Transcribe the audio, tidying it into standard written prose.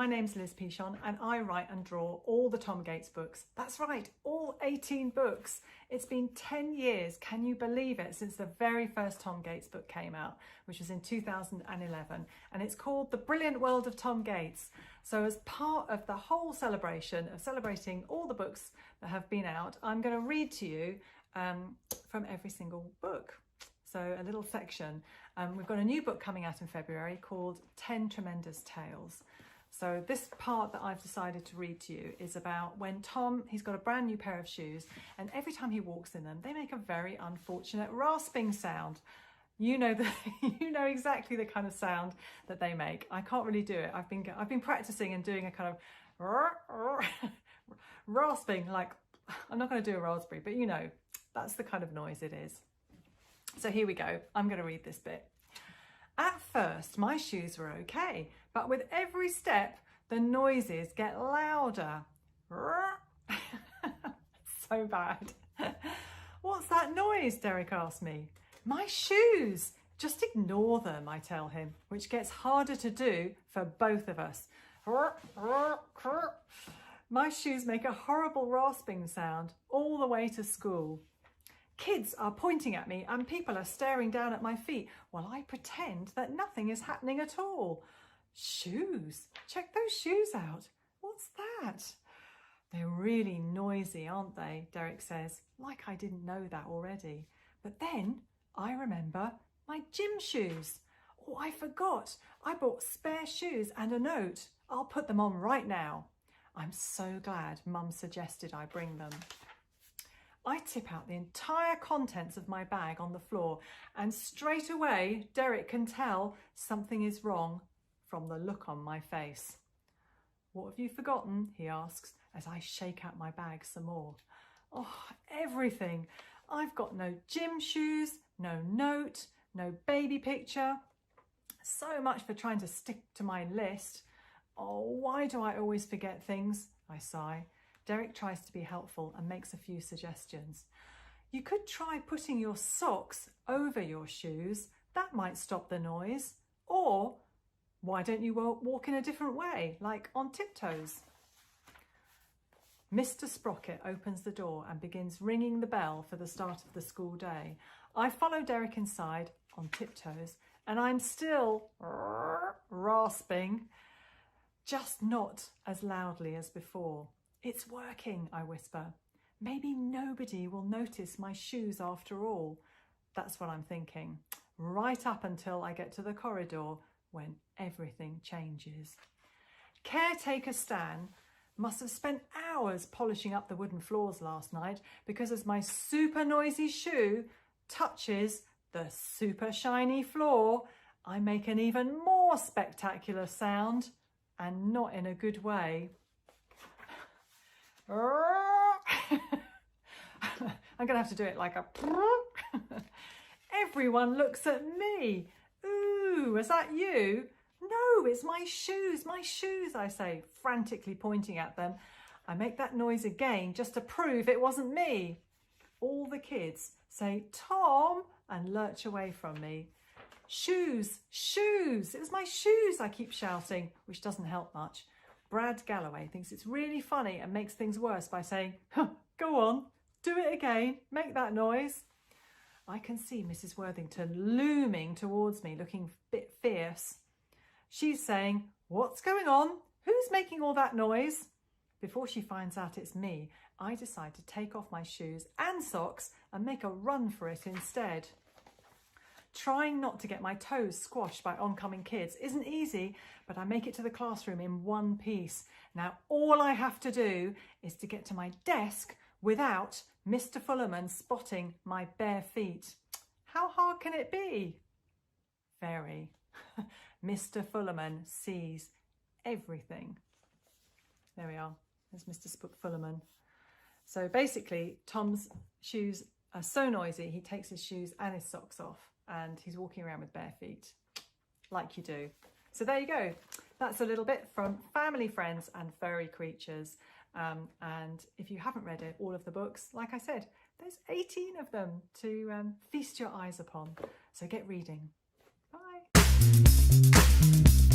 my name's Liz Pichon and I write and draw all the Tom Gates books. That's right, all 18 books. It's been 10 years, can you believe it, since the very first Tom Gates book came out, which was in 2011. And it's called The Brilliant World of Tom Gates. So as part of the whole celebration of celebrating all the books that have been out, I'm going to read to you from every single book. So a little section. We've got a new book coming out in February called 10 Tremendous Tales. So this part that I've decided to read to you is about when Tom, he's got a brand new pair of shoes, and every time he walks in them, they make a very unfortunate rasping sound. You know you know exactly the kind of sound that they make. I can't really do it. I've been practicing and doing a kind of rasping, like, I'm not going to do a raspberry, but you know, that's the kind of noise it is. So here we go. I'm going to read this bit. At first, my shoes were okay, but with every step, the noises get louder. So bad. What's that noise? Derek asked me. My shoes. Just ignore them, I tell him, which gets harder to do for both of us. My shoes make a horrible rasping sound all the way to school. Kids are pointing at me and people are staring down at my feet while I pretend that nothing is happening at all. Shoes? Check those shoes out. What's that? They're really noisy, aren't they? Derek says, like I didn't know that already. But then I remember my gym shoes. Oh, I forgot. I bought spare shoes and a note. I'll put them on right now. I'm so glad Mum suggested I bring them. I tip out the entire contents of my bag on the floor, and straight away Derek can tell something is wrong from the look on my face. What have you forgotten? He asks as I shake out my bag some more. Oh, everything. I've got no gym shoes, no note, no baby picture. So much for trying to stick to my list. Oh, why do I always forget things? I sigh. Derek tries to be helpful and makes a few suggestions. You could try putting your socks over your shoes. That might stop the noise. Or why don't you walk in a different way, like on tiptoes? Mr. Sprocket opens the door and begins ringing the bell for the start of the school day. I follow Derek inside on tiptoes, and I'm still rasping, just not as loudly as before. It's working, I whisper. Maybe nobody will notice my shoes after all. That's what I'm thinking, right up until I get to the corridor when everything changes. Caretaker Stan must have spent hours polishing up the wooden floors last night because as my super noisy shoe touches the super shiny floor, I make an even more spectacular sound, and not in a good way. I'm going to have to do it like a... Everyone looks at me. Ooh, is that you? No, it's my shoes, I say, frantically pointing at them. I make that noise again just to prove it wasn't me. All the kids say, Tom, and lurch away from me. Shoes, shoes, it was my shoes, I keep shouting, which doesn't help much. Brad Galloway thinks it's really funny and makes things worse by saying, go on, do it again, make that noise. I can see Mrs. Worthington looming towards me, looking a bit fierce. She's saying, what's going on? Who's making all that noise? Before she finds out it's me, I decide to take off my shoes and socks and make a run for it instead. Trying not to get my toes squashed by oncoming kids isn't easy, but I make it to the classroom in one piece. Now all I have to do is to get to my desk without Mr. Fullerman spotting my bare feet. How hard can it be? Very. Mr. Fullerman sees everything. There we are. There's Mr. Fullerman. So basically, Tom's shoes are so noisy, he takes his shoes and his socks off, and he's walking around with bare feet, like you do. So there you go. That's a little bit from Family, Friends and Furry Creatures. And if you haven't read it, all of the books, like I said, there's 18 of them to feast your eyes upon. So get reading. Bye.